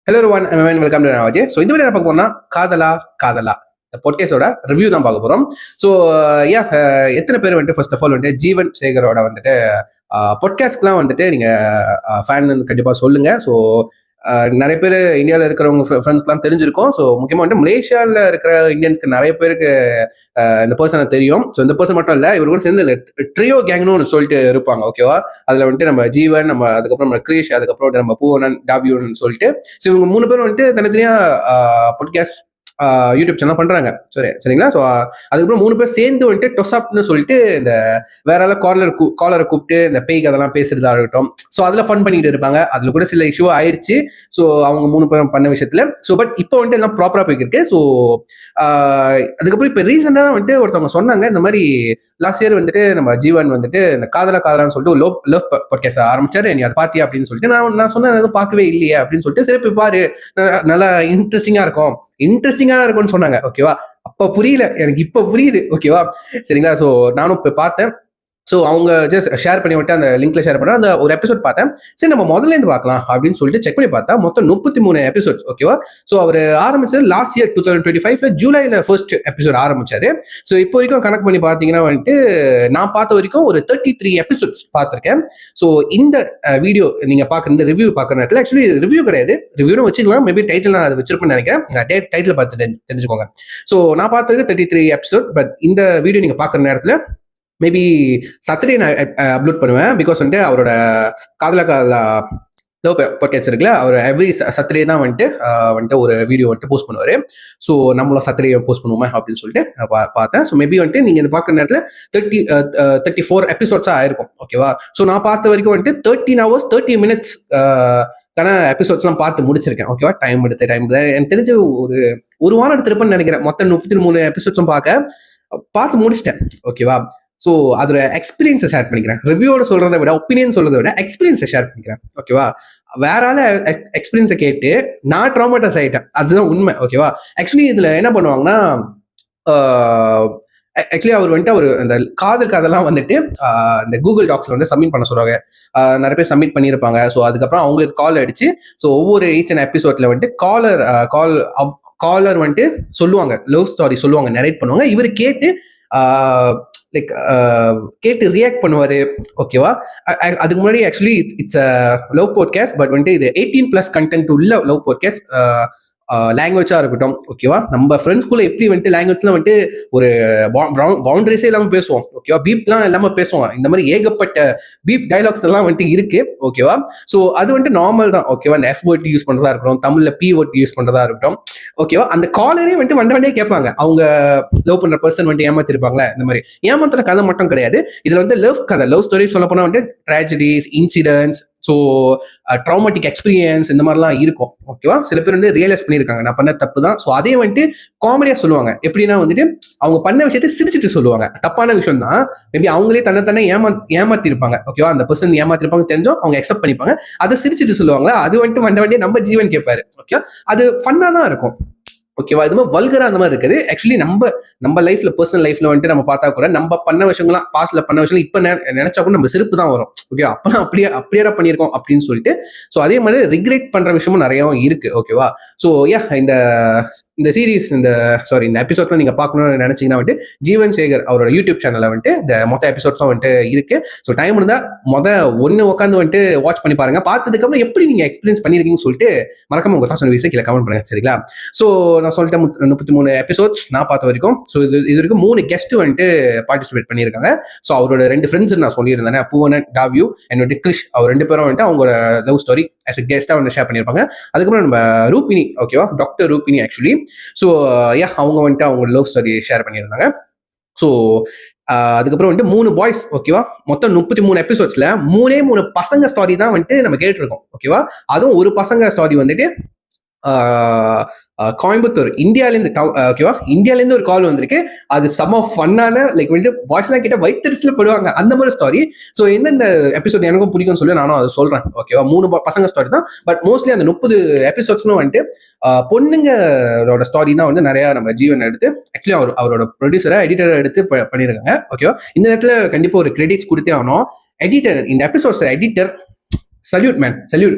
Hello one welcome to Raje. So இந்த video பார்க்க போனா காதலா காதலா இந்த பொட்கேஸோட ரிவ்யூ தான் பார்க்க போகிறோம். ஸோ எத்தனை பேர் வந்துட்டு ஃபர்ஸ்ட் ஆஃப் ஆல் வந்துட்டு ஜீவன் சேகரோட வந்துட்டு பொட்காஸ்ட்லாம் வந்துட்டு நீங்கள் ஃபேன் கண்டிப்பாக சொல்லுங்கள். ஸோ நிறைய பேர் இந்தியாவில் இருக்கிறவங்க ஃப்ரெண்ட்ஸ்க்குலாம் தெரிஞ்சிருக்கும். ஸோ முக்கியமாக வந்துட்டு மலேசியாவில் இருக்கிற இந்தியன்ஸ்க்கு நிறைய பேருக்கு இந்த பர்சனை தெரியும். ஸோ இந்த பர்சன் மட்டும் இல்லை, இவர் கூட சேர்ந்து ட்ரியோ கேங்னு ஒன்று சொல்லிட்டு இருப்பாங்க. ஓகேவா, அதில் வந்துட்டு நம்ம ஜீவன், நம்ம அதுக்கப்புறம் நம்ம கிரீஷ், அதுக்கப்புறம் நம்ம பூவனன், டாவியூன்னு சொல்லிட்டு ஸோ இவங்க மூணு பேரும் வந்துட்டு தனித்தனியாக பாட்காஸ்ட் யூடியூப் சேனல் பண்றாங்க. சரிங்களா. ஸோ அதுக்கப்புறம் மூணு பேர் சேர்ந்து வந்துட்டு டொசாப்னு சொல்லிட்டு இந்த வேற காலரை கூப்பிட்டு இந்த பேய்க்கு அதெல்லாம் பேசுறதா இருக்கட்டும். ஸோ அதில் ஃபன் பண்ணிட்டு இருப்பாங்க. அதில் கூட சில இஷ்யூ ஆயிடுச்சு. ஸோ அவங்க மூணு பேரும் பண்ண விஷயத்துல பட் இப்போ வந்துட்டு எல்லாம் ப்ராப்பராக போய்க்கு இருக்கு. ஸோ அதுக்கப்புறம் இப்போ ரீசெண்டாக தான் வந்துட்டு ஒருத்தவங்க சொன்னாங்க, இந்த மாதிரி லாஸ்ட் இயர் வந்துட்டு நம்ம ஜீவன் வந்துட்டு இந்த காதலான்னு சொல்லிட்டு லவ் பாட்காஸ்ட் ஆரம்பிச்சாரு. நீ அதை பாத்தியா அப்படின்னு சொல்லிட்டு நான் சொன்னேன், எதுவும் பார்க்கவே இல்லையே அப்படின்னு சொல்லிட்டு. சரி போய் பாரு, நல்லா இன்ட்ரெஸ்டிங்கா இருக்கும்னு சொன்னாங்க. ஓகேவா, அப்ப புரியல எனக்கு, இப்ப புரியுது. ஓகேவா, சரிங்களா. ஸோ நானும் இப்போ பார்த்தேன். ஸோ அவங்க ஜஸ்ட் ஷேர் பண்ணி விட்டு அந்த லிங்க்ல ஷேர் பண்ண அந்த ஒரு எபிசோட் பார்த்தேன். சரி நம்ம முதல்ல இருந்து பார்க்கலாம் அப்படின்னு சொல்லிட்டு செக் பண்ணி பார்த்தா மொத்தம் 33 எபிசோட்ஸ். ஓகேவா, ஸோ அவர் ஆரம்பிச்சது லாஸ்ட் இயர் 2025 ஜூலைல ஃபர்ஸ்ட் எபிசோட் ஆரம்பிச்சாரு. ஸோ இப்போ வரைக்கும் கணக்கு பண்ணி பார்த்தீங்கன்னா வந்துட்டு நான் பார்த்த வரைக்கும் ஒரு 33 எபிசோட்ஸ் பார்த்துருக்கேன். ஸோ இந்த வீடியோ நீங்க பார்க்குற இந்த ரிவ்யூ பார்க்குற நேரத்தில் ஆக்சுவலி ரிவ்யூ கிடையாது, ரிவ்யூன்னு வச்சுக்கலாம். மேபி டைட்டில் நான் அதை வச்சிருப்பேன்னு நினைக்கிறேன். டைட்டில் பார்த்து தெரிஞ்சுக்கோங்க. ஸோ நான் பார்த்துருக்கு 33 எபிசோட். பட் இந்த வீடியோ நீங்க பார்க்குற நேரத்தில் மேபி சாட்டர்டே நான் அப்லோட் பண்ணுவேன். பிகாஸ் வந்துட்டு அவரோட காதலா லவ் பாட்காஸ்ட் இருக்குல்ல, அவர் எவ்ரி சாட்டர்டே தான் வந்துட்டு ஒரு வீடியோ வந்துட்டு போஸ்ட் பண்ணுவார். ஸோ நம்மளும் சாட்டர்டே போஸ்ட் பண்ணுவோமே அப்படின்னு சொல்லிட்டு பார்த்தேன். ஸோ மேபி வந்துட்டு நீங்கள் இதை பார்க்குற நேரத்தில் 34 எபிசோட்ஸாக ஆயிருக்கும். ஓகேவா, ஸோ நான் பார்த்த வரைக்கும் வந்துட்டு 13 hours 30 minutes எபிசோட்ஸ்லாம் பார்த்து முடிச்சிருக்கேன். ஓகேவா, டைம் எடுத்து எனக்கு தெரிஞ்சு ஒரு வாரம் எடுத்துருப்பேன்னு நினைக்கிறேன். மொத்தம் 33 எபிசோட்ஸும் பார்த்து முடிச்சிட்டேன். ஓகேவா, ஸோ அதோட எக்ஸ்பீரியன்ஸை ஷேர் பண்ணிக்கிறேன். ரிவ்யூவோட சொல்றதை விட ஒப்பீனியன் சொல்றதை விட எக்ஸ்பீரியன்ஸை ஷேர் பண்ணிக்கிறேன். ஓகேவா, வேற ஆள எக்ஸ்பீரியன்ஸை கேட்டு நான் ட்ராமாடைஸ் ஆகிட்டேன், அதுதான் உண்மை. ஓகேவா, ஆக்சுவலி இதுல என்ன பண்ணுவாங்கன்னா, ஆக்சுவலி அவர் வந்துட்டு அவர் இந்த காதலாம் வந்துட்டு இந்த கூகுள் டாக்ஸ்ல வந்து சப்மிட் பண்ண சொல்லுவாங்க. நிறைய பேர் சப்மிட் பண்ணியிருப்பாங்க. ஸோ அதுக்கப்புறம் அவங்களுக்கு கால் அடிச்சு, ஸோ ஒவ்வொரு ஈச் அண்ட் எபிசோட்ல வந்துட்டு காலர் வந்துட்டு சொல்லுவாங்க, லவ் ஸ்டோரி சொல்லுவாங்க, நரேட் பண்ணுவாங்க. இவர் கேட்டு லைக் கேட்டு ரியாக்ட் பண்ணுவாரு. ஓகேவா, அதுக்கு முன்னாடி actually it's love podcast. But வந்துட்டு இது 18+ கண்டென்ட் உள்ள லவ் பாட்காஸ்ட். லாங்குவேஜா இருக்கட்டும். ஓகேவா, நம்ம ஃப்ரெண்ட்ஸ்குள்ள எப்படி வந்துட்டு லாங்குவேஜ்லாம் வந்துட்டு ஒரு பவுண்டரிஸே இல்லாமல் பேசுவோம். ஓகேவா, பீப்லாம் இல்லாமல் பேசுவோம். இந்த மாதிரி ஏகப்பட்ட பீப் டைலாக்ஸ் எல்லாம் வந்துட்டு இருக்கு. ஓகேவா, ஸோ அது வந்துட்டு நார்மல் தான். ஓகேவா, இந்த எஃப் வேர்ட் யூஸ் பண்றதா இருக்கட்டும், தமிழ்ல பி வேர்ட் யூஸ் பண்றதா இருக்கட்டும். ஓகேவா, அந்த காலரே வந்துட்டு வண்டே கேட்பாங்க, அவங்க லவ் பண்ற பர்சன் வந்துட்டு ஏமாத்திருப்பாங்களே. இந்த மாதிரி ஏமாத்துற கதை மட்டும் கிடையாது, இதுல வந்து லவ் ஸ்டோரி சொல்ல போனா வந்துட்டு tragedies, incidents, so dramatic experience இந்த மாதிரிலாம் இருக்கும். ஓகேவா, சில பேர் வந்து ரியலைஸ் பண்ணியிருக்காங்க நான் பண்ண தப்பு தான். ஸோ அதே வந்துட்டு காமெடியா சொல்லுவாங்க. எப்படின்னா வந்துட்டு அவங்க பண்ண விஷயத்தை சிரிச்சிட்டு சொல்லுவாங்க. தப்பான விஷயம் தான், மேபி அவங்களே தன்னை ஏமாத்திருப்பாங்க. ஓகேவா, அந்த பர்சன் ஏமாத்திருப்பாங்க தெரிஞ்சோம் அவங்க அக்செப்ட் பண்ணிப்பாங்க. அதை சிரிச்சிட்டு சொல்லுவாங்க. அது வந்துட்டு வண்டியே நம்ம ஜீவன் கேட்பாரு. ஓகே, அது ஃபன்னா தான் இருக்கும். ஓகேவா, இது மாதிரி வல்கரா அந்த மாதிரி இருக்குது. ஆக்சுவலி நம்ம லைஃப்ல, பர்சனல் லைஃப்ல வந்துட்டு நம்ம பார்த்தா கூட நம்ம பண்ண விஷயங்கள்லாம், பாஸ்ட்ல பண்ண விஷயங்கள் இப்ப நினைச்சா கூட நம்ம சிரிப்பு தான் வரும். ஓகே, அப்பெல்லாம் அப்படியே பண்ணியிருக்கோம் அப்படின்னு சொல்லிட்டு. ஸோ அதே மாதிரி ரிக்ரெட் பண்ற விஷயமும் நிறையவும் இருக்கு. ஓகேவா, ஸோ இந்த சீரீஸ் இந்த எபிசோட்ல நீங்க பார்க்கணும்னு நினைச்சீங்கன்னா வந்துட்டு ஜீவன் சேகர் அவரோட யூடியூப் சேனல்ல வந்துட்டு இந்த மொத்த எபிசோட்ஸும் வந்துட்டு இருக்கு. ஸோ டைம் இருந்தா ஒன்னு உட்காந்து வந்துட்டு வாட்ச் பண்ணி பாருங்க. பார்த்ததுக்கு அப்புறம் எப்படி நீங்க எக்ஸ்பீரியன்ஸ் பண்ணிருக்கீங்கன்னு சொல்லிட்டு மறக்காம உங்க தாட்ஸ் வீடியோஸ் கீழே கமெண்ட் பண்ணுங்க. சரிங்களா, ஸோ நான் சொல்லிட்டேன் 33 எபிசோட்ஸ் நான் பார்த்த வரைக்கும். ஸோ இது வரைக்கும் 3 கெஸ்ட் வந்துட்டு பார்ட்டிசிபேட் பண்ணியிருக்காங்க. ஸோ அவரோட 2 ஃப்ரெண்ட்ஸ் நான் சொல்லியிருந்தேன், பூவனன், டாவியூ அண்ட் கிரிஷ். அவர் 2 பேரும் வந்துட்டு அவங்களோட லவ் ஸ்டோரி as a கெஸ்டா வந்து ஷேர் பண்ணியிருப்பாங்க. அதுக்கப்புறம் நம்ம ரூபினி, ஓகேவா, டாக்டர் ரூபினி ஆக்சுவலி. ஸோ அவங்க வந்துட்டு அவங்க லவ் ஸ்டோரி ஷேர் பண்ணியிருந்தாங்க. ஸோ அதுக்கப்புறம் வந்துட்டு 3 பாய்ஸ். ஓகேவா, மொத்தம் 33 எபிசோட்ஸ்ல 3 பசங்க ஸ்டோரி தான் வந்துட்டு நம்ம கேட்டிருக்கோம். ஓகேவா, அதுவும் ஒரு பசங்க ஸ்டோரி வந்துட்டு கோயம்புத்தூர் இந்தியாலேருந்து. ஓகேவா, இந்தியாலேருந்து ஒரு கால் வந்திருக்கு. அது செம ஃபன்னான, லைக் வந்துட்டு வாய்ஸ்லாம் கிட்ட வயிற்றுல போடுவாங்க அந்த மாதிரி ஸ்டோரி. ஸோ எந்தெந்த எபிசோட் எனக்கும் பிடிக்கும்னு சொல்லி நானும் அதை சொல்றேன். ஓகேவா, 3 பசங்க ஸ்டோரி தான். பட் மோஸ்ட்லி அந்த 30 எபிசோட்ஸ்னும் வந்துட்டு பொண்ணுங்களோட ஸ்டோரி தான் வந்து நிறைய நம்ம ஜீவன் எடுத்து ஆக்சுவலி அவரோட ப்ரொடியூசரை, எடிட்டரை எடுத்து பண்ணியிருக்காங்க. ஓகேவா, இந்த நேரத்தில் கண்டிப்பாக ஒரு கிரெடிட்ஸ் கொடுத்தே ஆகணும். எடிட்டர், இந்த episodes editor salute man, salute.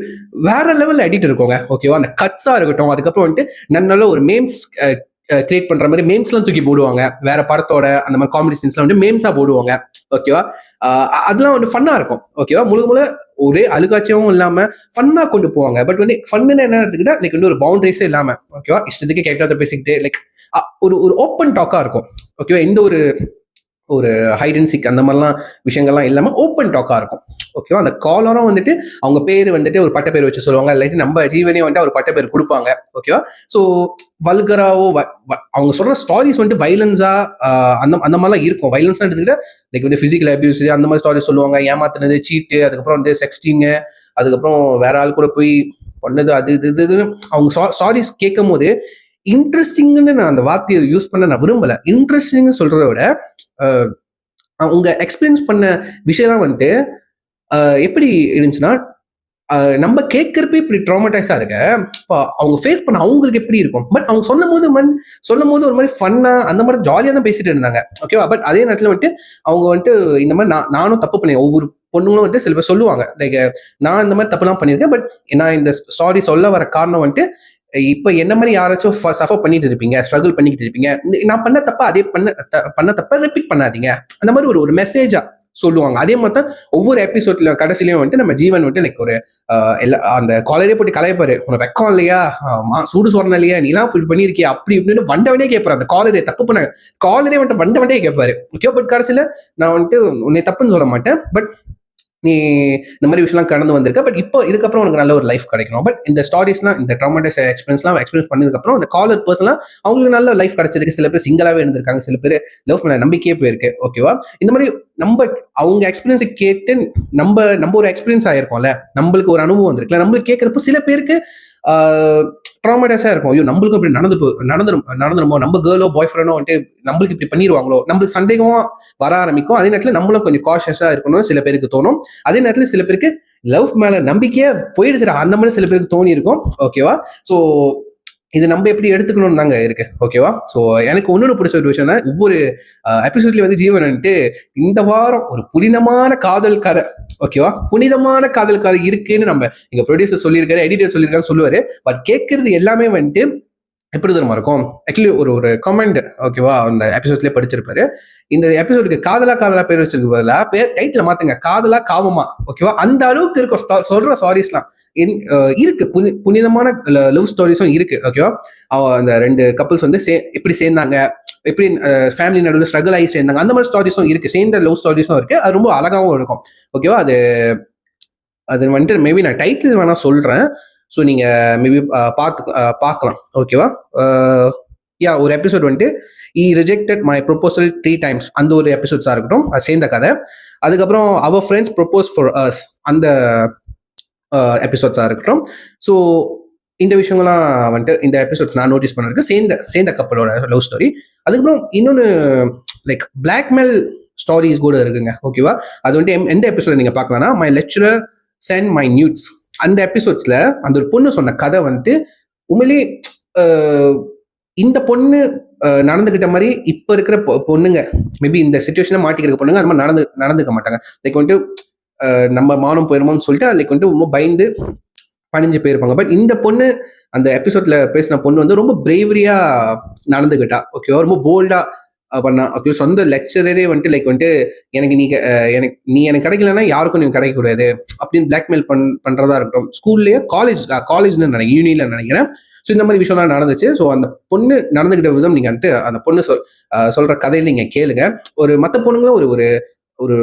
வேற லெவல்ல எடிட் இருக்கோங்க, ஓகேவா? அந்த கட்ஸா இருக்கட்டும், அதுக்கப்புறம் வந்துட்டு நல்ல ஒரு மேம்ஸ் கிரியேட் பண்ற மாதிரி மேம்ஸ்லாம் தூக்கி போடுவாங்க, வேற படத்தோட அந்த மாதிரி காமெடி சீன்ஸ்லாம் வந்து மேம்ஸா போடுவாங்க, ஓகேவா? அதெல்லாம் வந்து ஃபன்னா இருக்கும், ஓகேவா? முழுக்க ஒரே அழுகாட்சியாவும் இல்லாம ஃபன்னா கொண்டு போவாங்க. பட் வந்து ஃபன்னு என்ன எடுத்துக்கிட்டா லைக் வந்து ஒரு பவுண்டரிஸே இல்லாம, ஓகேவா? இஷ்டத்துக்கு கேட்கறத பேசிக்கிட்டு லைக் ஒரு ஒரு ஓப்பன் டாக்கா இருக்கும், ஓகேவா? எந்த ஒரு ஒரு ஹைட் அண்ட் சீக் அந்த மாதிரிலாம் விஷயங்கள்லாம் இல்லாமல் ஓப்பன் டாக்காக இருக்கும், ஓகேவா? அந்த காலரும் வந்துட்டு அவங்க பேர் வந்துட்டு ஒரு பட்ட பேர் வச்சு சொல்லுவாங்க, இல்லாட்டி நம்ம ஜீவனே வந்துட்டு ஒரு பட்ட பேர் கொடுப்பாங்க, ஓகேவா? ஸோ வல்கராவோ அவங்க சொல்ற ஸ்டாரிஸ் வந்துட்டு வைலன்ஸா அந்த அந்த மாதிரிலாம் இருக்கும். வைலன்ஸ் எடுத்துக்கிட்ட லைக் வந்து பிசிக்கல் அபியூஸ் அந்த மாதிரி ஸ்டாரிஸ் சொல்லுவாங்க, ஏமாத்தினது, சீட்டு, அதுக்கப்புறம் வந்து செக்ஸ்டிங்கு, அதுக்கப்புறம் வேற ஆள் கூட போய் பண்ணது, அது இது இதுன்னு அவங்க ஸ்டாரிஸ் கேட்கும் போது இன்ட்ரெஸ்டிங்னு நான் அந்த வார்த்தையை யூஸ் பண்ண நான் விரும்பல. இன்ட்ரெஸ்டிங் சொல்றதை விட அவங்க எக்ஸ்பீரியன்ஸ் பண்ண விஷயம்லாம் வந்துட்டு எப்படி இருந்துச்சுன்னா, நம்ம கேட்கறப்ப இப்படி ட்ராமடைஸா இருக்க, அவங்க ஃபேஸ் பண்ண அவங்களுக்கு எப்படி இருக்கும். பட் அவங்க சொல்லும் போது ஒரு மாதிரி ஃபன்னா அந்த மாதிரி ஜாலியாக தான் பேசிட்டு இருந்தாங்க, ஓகேவா? பட் அதே நேரத்தில் வந்துட்டு அவங்க வந்துட்டு இந்த மாதிரி நானும் தப்பு பண்ணேன். ஒவ்வொரு பொண்ணுங்களும் வந்துட்டு சில பேர் சொல்லுவாங்க லைக் நான் இந்த மாதிரி தப்புலாம் பண்ணியிருக்கேன், பட் நான் இந்த ஸ்டாரி சொல்ல வர காரணம் வந்துட்டு இப்ப என்ன மாதிரி யாராச்சும் சஃபர் பண்ணிட்டு இருப்பீங்க, ஸ்ட்ரகிள் பண்ணிக்கிட்டு இருப்பீங்க, நான் பண்ண தப்ப அதே பண்ண தப்ப ரிப்பீட் பண்ணாதீங்க, அந்த மாதிரி ஒரு ஒரு மெசேஜா சொல்லுவாங்க. அதே மாதிரி தான் ஒவ்வொரு எபிசோட்ல கடைசிலையும் வந்துட்டு நம்ம ஜீவன் வந்துட்டு லைக் ஒரு எல்லா அந்த காலரே போட்டு கலையப்பாரு, உனக்கு வெக்கம் இல்லையா, சூடு சொரணம் இல்லையா, நீலாம் இப்படி பண்ணிருக்கியா, அப்படி இப்படின்னு வண்டவனே கேட்பாரு. அந்த காலரே தப்பு பண்ணாங்க, காலரே வந்துட்டு வண்டவனே கேட்பாரு, ஓகே? பட் கடைசியில நான் வந்துட்டு உன்னை தப்புன்னு சொல்ல மாட்டேன், பட் நீ இந்த மாதிரி விஷயம்லாம் கடந்து வந்திருக்க, பட் இப்போ இதுக்கப்புறம் உனக்கு நல்ல ஒரு லைஃப் கிடைக்கணும். பட் இந்த ஸ்டாரிஸ்லாம் இந்த ட்ராமாடைஸ் எக்ஸ்பீரியன்ஸ் பண்ணதுக்கப்புறம் அந்த காலர் பர்சன்லாம் அவங்களுக்கு நல்ல லைஃப் கிடைச்சிருக்கு. சில பேர் சிங்கிளாவே இருந்திருக்காங்க, சில பேர் லவ் மேல நம்பிக்கையே போயிருக்கு, ஓகேவா? இந்த மாதிரி நம்ம அவங்க எக்ஸ்பீரியன்ஸை கேட்டு நம்ம ஒரு எக்ஸ்பீரியன்ஸ் ஆயிருக்கோம்ல, நம்மளுக்கு ஒரு அனுபவம் வந்திருக்குல்ல, நம்மளுக்கு கேட்கறப்ப சில பேருக்கு ட்ராமடைஸா இருக்கும். ஐயோ நம்மளுக்கும் இப்படி நடந்துருமோ, நம்ம கேர்ளோ பாய் ஃப்ரெண்டோ வந்துட்டு நம்மளுக்கு இப்படி பண்ணிடுவாங்களோ, நம்மளுக்கு சந்தேகம் வர ஆரம்பிக்கும். அதே நேரத்தில் நம்மளும் கொஞ்சம் காஷியஸா இருக்கணும்னு சில பேருக்கு தோணும். அதே நேரத்தில் சில பேருக்கு லவ் மேல நம்பிக்கையே போயிடுச்சு அந்த மாதிரி சில பேருக்கு தோணி இருக்கும், ஓகேவா? ஸோ இது நம்ம எப்படி எடுத்துக்கணும்னு தாங்க இருக்கு, ஓகேவா? ஸோ எனக்கு ஒன்னொன்று பிடிச்ச ஒரு விஷயம் தான், ஒவ்வொரு எபிசோட்லயும் வந்து ஜீவன் வந்துட்டு இந்த வாரம் ஒரு புனிதமான காதல் கதை, ஓகேவா? புனிதமான காதல் கதை இருக்குன்னு நம்ம எங்க ப்ரொடியூசர் சொல்லியிருக்காரு, எடிட்டர் சொல்லியிருக்காரு சொல்லுவாரு. பட் கேட்கறது எல்லாமே வந்துட்டு எப்படி தெரியுமா இருக்கும்? ஆக்சுவலி ஒரு ஒரு கமெண்ட், ஓகேவா, அந்த எபிசோட்லயே படிச்சிருப்பாரு. இந்த எபிசோடுக்கு காதலா பேர் வச்சிருக்கு பதிலா பேர் டைட்டில் மாத்துங்க, காதலா காமமா, ஓகேவா? அந்த அளவுக்கு இருக்கும் சொல்ற ஸ்டாரிஸ்லாம் இருக்கு. புனிதமான லவ் ஸ்டோரிஸும் இருக்கு, ஓகேவா? அந்த ரெண்டு கப்பிள்ஸ் வந்து எப்படி சேர்ந்தாங்க, எப்படி ஃபேமிலி நடுவில் ஸ்ட்ரகிள் ஆகி சேர்ந்தாங்க, அந்த மாதிரி ஸ்டாரிஸும் இருக்கு, சேர்ந்த லவ் ஸ்டாரிஸும் இருக்கு. அது ரொம்ப அழகாவும் இருக்கும், ஓகேவா? அது வந்துட்டு மேபி நான் டைட்டில் வேணா சொல்றேன். ஸோ நீங்க மேபி பார்க்கலாம், ஓகேவா? யா, ஒரு எபிசோட் வந்துட்டு ரிஜெக்டட் மை ப்ரொபோசல் 3 times, அந்த ஒரு எபிசோட்ஸா இருக்கட்டும், அது சேர்ந்த கதை. அதுக்கப்புறம் அவர் ஃப்ரெண்ட்ஸ் ப்ரொபோஸ் ஃபார் அஸ், அந்த எபிசோட்ஸா இருக்கட்டும். ஸோ இந்த விஷயங்கள்லாம் வந்துட்டு இந்த எபிசோட்ஸ் நான் நோட்டீஸ் பண்ணிருக்கேன், சேர்ந்த கப்பலோட லவ் ஸ்டோரி. அதுக்கப்புறம் இன்னொன்று லைக் பிளாக்மெயில் ஸ்டாரிஸ் கூட இருக்குங்க, ஓகேவா? அது வந்துட்டு எந்த எபிசோட் நீங்க பார்க்கலாம்னா my lecturer sent my nudes, அந்த எபிசோட்ஸ்ல அந்த ஒரு பொண்ணு சொன்ன கதை வந்துட்டு உண்மையிலே இந்த பொண்ணு நடந்துகிட்ட மாதிரி இப்ப இருக்கிற பொண்ணுங்க மேபி இந்த சிச்சுவேஷனை மாட்டிக்கிற பொண்ணுங்க அந்த மாதிரி நடந்துக்க மாட்டாங்க. லைக் வந்துட்டு நம்ம மானம் போயிருமோன்னு சொல்லிட்டு லைக் வந்துட்டு ரொம்ப பயந்து பணிஞ்சு போயிருப்பாங்க. பட் இந்த பொண்ணு அந்த எபிசோட்ல பேசின பொண்ணு வந்து ரொம்ப பிரேவரியா நடந்துகிட்டா, ஓகேவா? ரொம்ப போல்டா பண்ணா, ஓகே? சொந்த லெக்சரரே வந்துட்டு லைக் வந்துட்டு நீ எனக்கு கிடைக்கலன்னா யாருக்கும் நீங்க கிடைக்க கூடாது அப்படின்னு பிளாக்மெயில் பண்றதா இருக்கட்டும். ஸ்கூல்லயே காலேஜ்னு நினைக்கிறேன், யூனியன்ல நினைக்கிறேன். ஸோ இந்த மாதிரி விஷயம்லாம் நடந்துச்சு. ஸோ அந்த பொண்ணு நடந்துகிட்ட விதம் நீங்க வந்துட்டு அந்த பொண்ணு சொல்ற கதையில நீங்க கேளுங்க. ஒரு மற்ற பொண்ணுங்களும் ஒரு ஒரு ஒரு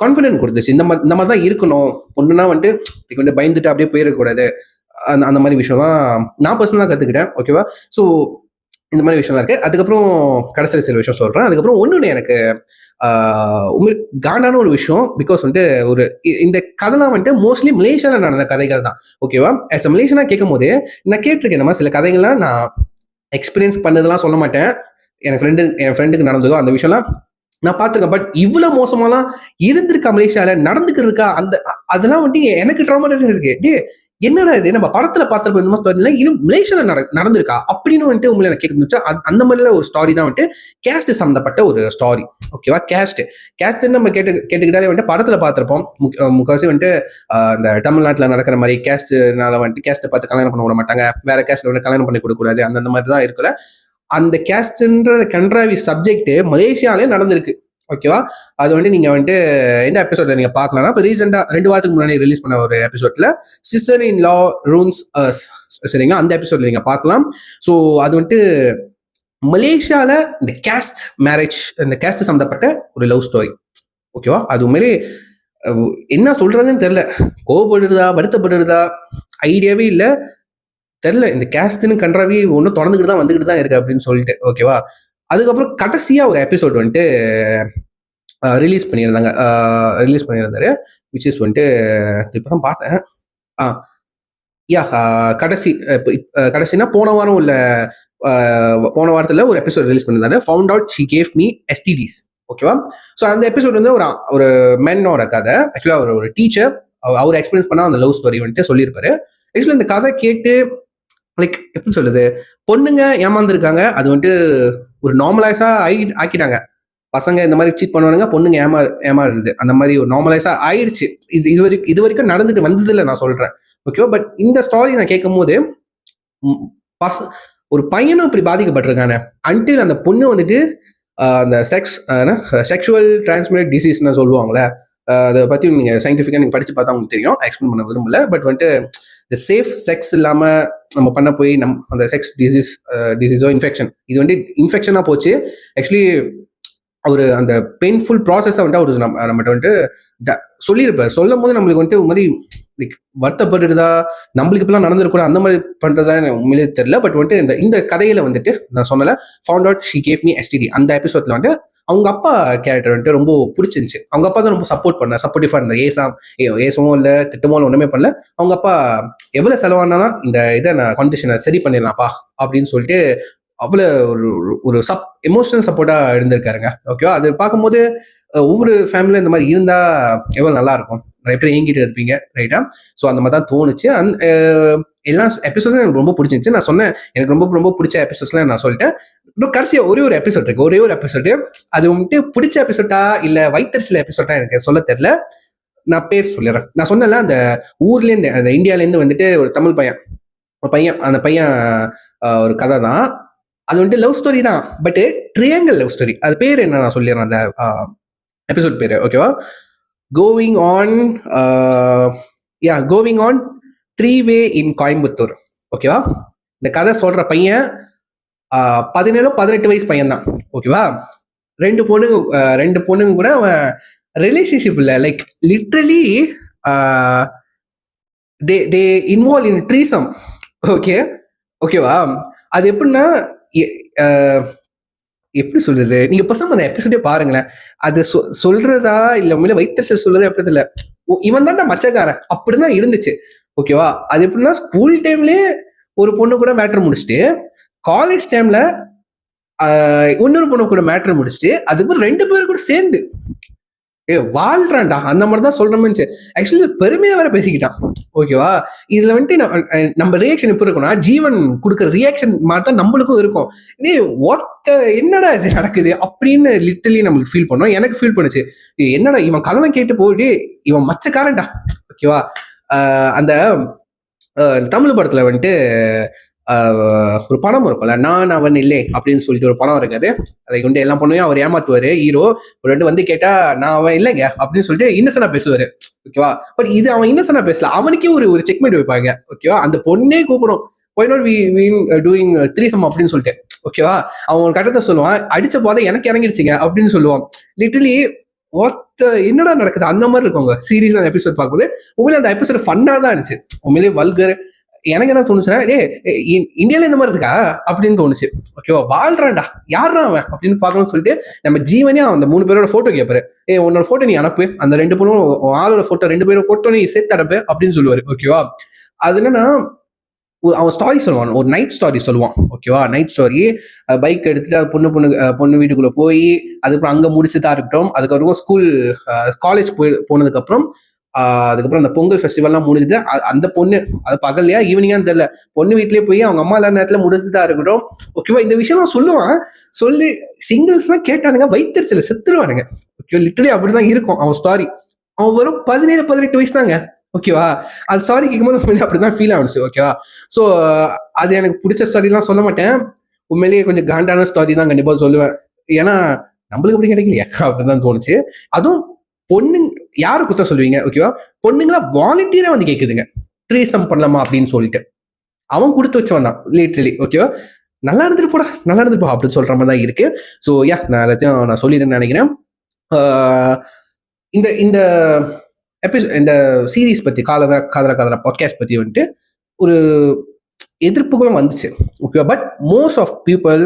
கான்ஃபிடென்ட் கொடுத்துச்சு, இந்த மாதிரி தான் இருக்கணும், பொண்ணுன்னா வந்துட்டு பயந்துட்டு அப்படியே போயிடக்கூடாது. அந்த மாதிரி விஷயம்லாம் நான் பர்சனலாக கற்றுக்கிட்டேன், ஓகேவா? ஸோ இந்த மாதிரி விஷயம்லாம் இருக்கு. அதுக்கப்புறம் கடைசியில் சில விஷயம் சொல்கிறேன். அதுக்கப்புறம் ஒன்று எனக்கு காண்டான ஒரு விஷயம், பிகாஸ் வந்துட்டு இந்த கதைலாம் வந்துட்டு மோஸ்ட்லி மலேசியாவில் நடந்த கதைகள் தான், ஓகேவா? ஆஸ் அ மலேசியனா கேட்கும் போது நான் கேட்டிருக்கேன் இந்த மாதிரி சில கதைகள்லாம். நான் எக்ஸ்பீரியன்ஸ் பண்ணதெல்லாம் சொல்ல மாட்டேன், என் ஃப்ரெண்டுக்கு நடந்ததோ அந்த விஷயம்லாம் நான் பார்த்துருக்கேன். பட் இவ்வளோ மோசமாலாம் இருந்திருக்கா மலேசியாவில், நடந்துக்கிட்டு இருக்கா, அதெல்லாம் வந்துட்டு எனக்கு ட்ராமாடைஸ் இருக்கு. டே என்னடா இது நம்ம படத்துல பார்த்திருப்போம் இந்த மாதிரி ஸ்டோரி இல்லை, இன்னும் மலேசியால நடந்திருக்கா அப்படின்னு வந்துட்டு உங்களை எனக்கு கேட்க அந்த மாதிரில ஒரு ஸ்டாரி தான் வந்துட்டு கேஸ்ட் சம்மந்தப்பட்ட ஒரு ஸ்டாரி. ஓகேவா, கேஸ்ட் நம்ம கேட்டுக்கிட்டாலே வந்துட்டு படத்துல பார்த்திருப்போம். முக்கால்வாசி வந்துட்டு இந்த தமிழ்நாட்டில் நடக்கிற மாதிரி கேஸ்ட்னால வந்துட்டு கேஸ்ட்டை பார்த்து கல்யாணம் பண்ண விட மாட்டாங்க, வேற கேஸ்ட்ல வந்து கல்யாணம் பண்ணி கொடுக்க கூடாது, அந்த மாதிரி தான் இருக்குல்ல. அந்த கேஸ்ட்ன்ற கண்ட்ராவி சப்ஜெக்ட் மலேசியாலே நடந்திருக்கு. ஓகேவா, அது வந்து நீங்க வந்துட்டு எந்த எபிசோட்ல நீங்க பார்க்கலாம். இப்போ ரீசெண்டா 2 வாரத்துக்கு முன்னாடி ரிலீஸ் பண்ண ஒரு எபிசோட்ல சிஸ்டர் இன் லா ரூன்ஸ் சரிங்களா, அந்த எபிசோட்ல நீங்க பார்க்கலாம். ஸோ அது வந்துட்டு மலேசியால இந்த கேஸ்ட் மேரேஜ், இந்த கேஸ்ட் சம்பந்தப்பட்ட ஒரு லவ் ஸ்டோரி. ஓகேவா, அது உண்மையிலே என்ன சொல்றதுன்னு தெரியல, கோவப்படுறதா வருத்தப்படுறதா ஐடியாவே இல்லை, தெரியல. இந்த கேஸ்ட்னு கண்ட்ராவி ஒன்றும் தொடர்ந்துக்கிட்டு தான் வந்துக்கிட்டு தான் இருக்கு அப்படின்னு சொல்லிட்டு. ஓகேவா, அதுக்கப்புறம் கடைசியா ஒரு எபிசோட் வந்துட்டு ரிலீஸ் பண்ணியிருந்தாரு விச் இஸ் வந்துட்டு இப்போதான் பார்த்தேன். கடைசினா போன வாரத்தில் ஒரு எபிசோட் ரிலீஸ் பண்ணியிருந்தாரு. Found out she gave me STDs. ஓகேவா, ஸோ அந்த எபிசோட் வந்து ஒரு மென்னோட கதை. ஆக்சுவலாக ஒரு டீச்சர் அவர் எக்ஸ்பீரியன்ஸ் பண்ணால் அந்த லவ் ஸ்டோரி வந்துட்டு சொல்லியிருப்பாரு. ஆக்சுவலி இந்த கதை கேட்டு லைக் எப்படி சொல்லுது, பொண்ணுங்க ஏமாந்துருக்காங்க, அது வந்துட்டு ஒரு நார்மலைஸா ஆக்கிட்டாங்க. பசங்க இந்த மாதிரி சீட் பண்ணுவானுங்க, பொண்ணுங்க ஏமாறுது, அந்த மாதிரி ஒரு நார்மலைஸா ஆயிடுச்சு. இது வரைக்கும் நடந்துட்டு வந்தது இல்லை நான் சொல்றேன். ஓகேவா, பட் இந்த ஸ்டாரி நான் கேட்கும் போது ஒரு பையனும் இப்படி பாதிக்கப்பட்டிருக்கானே, அன்டில் அந்த பொண்ணு வந்துட்டு அந்த செக்ஷுவல் டிரான்ஸ்மிட்டட் டிசீஸ்ன்னு சொல்லுவாங்களே, அதை பற்றி நீங்கள் சயின்டிஃபிக்காக நீங்கள் படித்து பார்த்தா உங்களுக்கு தெரியும், எக்ஸ்பிளைன் பண்ண விரும்பல. பட் வந்துட்டு இந்த சேஃப் செக்ஸ் இல்லாமல் நம்ம பண்ண போய் அந்த செக்ஸ் டிசீஸோ இன்ஃபெக்ஷன், இது வந்து இன்ஃபெக்ஷனாக போச்சு. ஆக்சுவலி அவர் அந்த பெயின்ஃபுல் ப்ராசஸை வந்துட்டு அவர் நம்மகிட்ட வந்துட்டு சொல்லியிருப்பார். சொல்லும் போது நம்மளுக்கு வந்துட்டு ஒரு மாதிரி லைக் வருத்தப்படுறதா, நம்மளுக்கு இப்பெல்லாம் நடந்துருக்கூட அந்த மாதிரி பண்றதா உண்மையிலே தெரியல. பட் வந்துட்டு இந்த கதையில வந்துட்டு நான் சொன்னல found out she gave me STD, அந்த எபிசோட்ல வந்துட்டு அவங்க அப்பா கேரக்டர் வந்துட்டு ரொம்ப பிடிச்சிருந்துச்சு. அவங்க அப்பா தான் ரொம்ப சப்போர்ட்டிவா இருந்தா. ஏசமும் இல்லை, திட்டமோ இல்லை, ஒண்ணுமே பண்ணல. அவங்க அப்பா எவ்வளவு செலவானாலும் இந்த இதை நான் கண்டிஷனை சரி பண்ணிடலாம்ப்பா அப்படின்னு சொல்லிட்டு அவ்வளோ ஒரு எமோஷனல் சப்போர்ட்டா இருந்திருக்காருங்க. ஓகேவா, அது பார்க்கும்போது ஒவ்வொரு ஃபேமிலியும் இந்த மாதிரி இருந்தா எவ்வளவு நல்லா இருக்கும். நிறைய பேர் ஏங்கிட்டு இருப்பீங்க, ரைட்டா? ஸோ அந்த மாதிரி தான் தோணுச்சு. எல்லா எபிசோட்ஸும் எனக்கு ரொம்ப பிடிச்சிருந்துச்சு. நான் சொன்னேன் எனக்கு ரொம்ப ரொம்ப பிடிச்ச எபிசோட்ஸ்லாம் நான் சொல்லிட்டேன். இன்னும் கடைசியா ஒரே ஒரு எபிசோடு, அது வந்துட்டு பிடிச்ச எபிசோட்டா இல்ல வைத்தறிச்சல் எபிசோட்டா எனக்கு சொல்ல தெரியல. நான் பேர் சொல்லிடுறேன். நான் சொன்னல அந்த ஊர்லேருந்து, அந்த இந்தியாவிலேருந்து வந்துட்டு ஒரு தமிழ் பையன், அந்த பையன் ஒரு கதை தான். அது வந்துட்டு லவ் ஸ்டோரி தான், பட் ட்ரையாங்கிள் லவ் ஸ்டோரி. அது பேர் என்ன நான் சொல்லிடுறேன், அந்த எபிசோட் பேரு. ஓகேவா, கோவிங் ஆன் 3-way இன் கோயம்புத்தூர். ஓகேவா, இந்த கதை சொல்ற பையன் 17-18 வயசு பையன் தான். ஓகேவா, ரெண்டு பொண்ணுங்க கூட அவன் ரிலேஷன்ஷிப் இல்லை, like literally they involve in threesome. ஓகேவா, அது எப்படின்னா எப்படி சொல்றது, நீங்க பசங்க அந்த எபிசோடே பாருங்களேன். அது சொல்றதா இல்ல உண்மையில வைத்தறிச்சல் சொல்றதா எப்படி தெரியல, இவன் தான் மச்சக்காரன் அப்படிதான் இருந்துச்சு. ஓகேவா, அது எப்படின்னா ஸ்கூல் டைம்லயே ஒரு பொண்ணு கூட மேட்டர் முடிச்சுட்டு, காலேஜ் டைம்ல இன்னொரு பொண்ணு கூட மேட்டர் முடிச்சுட்டு, அதுக்கப்புறம் 2 பேரும் கூட சேர்ந்து வாழ்றான்டா, அந்த மாதிரி தான் சொல்றோம்னு ஆக்சுவலி பெருமையா வேற பேசிக்கிட்டான். ஓகேவா, இதுல வந்துட்டு நம்ம ரியாக்ஷன் எப்படி இருக்கும்னா, ஜீவன் கொடுக்குற ரியாக்ஷன் மாதிரி தான் நம்மளுக்கும் இருக்கும். இதே என்னடா இது நடக்குது அப்படின்னு லிட்டரலி நம்மளுக்கு ஃபீல் பண்ணோம். எனக்கு ஃபீல் பண்ணுச்சு, என்னடா இவன் கதனை கேட்டு போயிட்டு இவன் மச்சக்காரன்டா. ஓகேவா, அந்த தமிழ் படத்துல வந்துட்டு ஒரு படம் இருக்கும்ல, நான் அவன் இல்லை அப்படின்னு சொல்லிட்டு ஒரு படம் இருக்காது. அதை கொண்டு எல்லாம் பொண்ணையும் அவர் ஏமாத்துவாரு ஹீரோ. ஒரு 2 வந்து கேட்டா நான் அவன் இல்லைங்க அப்படின்னு சொல்லிட்டு இன்னசென்டா பேசுவாரு. ஓகேவா, பட் இது அவன் இன்னசென்டா பேசல, அவனுக்கே ஒரு செக்மெண்ட் வைப்பாங்க. ஓகேவா, அந்த பொண்ணே கூப்பிடும், why not we doing threesome அப்படின்னு சொல்லிட்டு. ஓகேவா, அவன் ஒரு கட்டத்தை சொல்லுவான், அடிச்ச போதை எனக்கு இறங்கிடுச்சிங்க அப்படின்னு சொல்லுவான். லிட்டரலி என்னடா நடக்குது அந்த மாதிரி இருக்குங்க சீரியஸ். அந்த எபிசோட் பார்க்கும்போது உண்மையிலே அந்த எபிசோட் ஃபன்னா தான் இருந்துச்சு. உண்மையிலேயே வல்கர் எனக்கு என்ன தோணுச்சுன்னா, இந்தியால இந்த மாதிரி இருக்கா அப்படின்னு தோணுச்சு. ஓகேவா, வாழ்றான்டா, யாரா அவன் அப்படின்னு பார்க்கணும்னு சொல்லிட்டு நம்ம ஜீவனே அந்த 3 பேரோட போட்டோ கேட்பாரு. உன்னோட போட்டோ நீ அனுப்பு, அந்த 2 பொண்ணும் ஆளோட போட்டோ 2 பேரும் போட்டோ நீ சேர்த்து அனுப்பு அப்படின்னு சொல்லுவாரு. ஓகேவா, அது என்னன்னா அவன் ஸ்டாரி சொல்லுவான், ஒரு நைட் ஸ்டாரி சொல்லுவான். ஓகேவா, நைட் ஸ்டாரி, பைக் எடுத்துட்டு பொண்ணு வீட்டுக்குள்ள போய் அதுக்கப்புறம் அங்க முடிச்சுதான் இருக்கட்டும், அதுக்கப்புறம் காலேஜ் போனதுக்கு அப்புறம் அதுக்கப்புறம் அந்த பொங்கல் ஃபெஸ்டிவல்லாம் முடிஞ்சுது. அந்த பொண்ணு அது பகல்லையா ஈவினிங்கான்னு தெரியல, பொண்ணு வீட்லயே போய் அவங்க அம்மா இல்லாத நேரத்துல முடிச்சுதான் இருக்கட்டும். ஓகேவா, இந்த விஷயம்லாம் சொல்லுவான். சொல்லி சிங்கிள்ஸ்லாம் கேட்டானுங்க வயிற்றுல செத்துருவானுங்க. ஓகே, லிட்டரலி அப்படிதான் இருக்கும் அவன் ஸ்டாரி. அவன் வெறும் 17-18 வயசு தாங்க. ஓகேவா, அது ஸ்டாரி கேட்கும்போது அப்படிதான் ஃபீல் ஆகுச்சு. ஓகேவா, ஸோ அது எனக்கு பிடிச்ச ஸ்டாரிலாம் சொல்ல மாட்டேன். உண்மையிலேயே கொஞ்சம் காண்டான ஸ்டாரி தான் கண்டிப்பா சொல்லுவேன். ஏன்னா நம்மளுக்கு அப்படி கிடைக்கலையா அப்படின்னு தான் தோணுச்சு. அதுவும் பொண்ணுங்க யாரு குத்த சொல்லுவீங்க? ஓகேவா, பொண்ணுங்களா வாலண்டியரா வந்து கேக்குதுங்க த்ரீசம் பண்ணலாமா அப்படின்னு சொல்லிட்டு. அவன் கொடுத்து வச்சவன் தான் லிட்டரலி. ஓகேவா, நல்லா இருந்துட்டு போடா, நல்லா இருந்துட்டு போ அப்படின்னு சொல்ற மாதிரி தான் இருக்கு. ஸோ யா, நான் எல்லாத்தையும் நான் சொல்லிடுறேன்னு நினைக்கிறேன். இந்த இந்த இந்த சீரீஸ் பத்தி காதல காதல பாட்காஸ்ட் பத்தி வந்துட்டு ஒரு எதிர்ப்புகளும் வந்துச்சு. Okay, but most of people,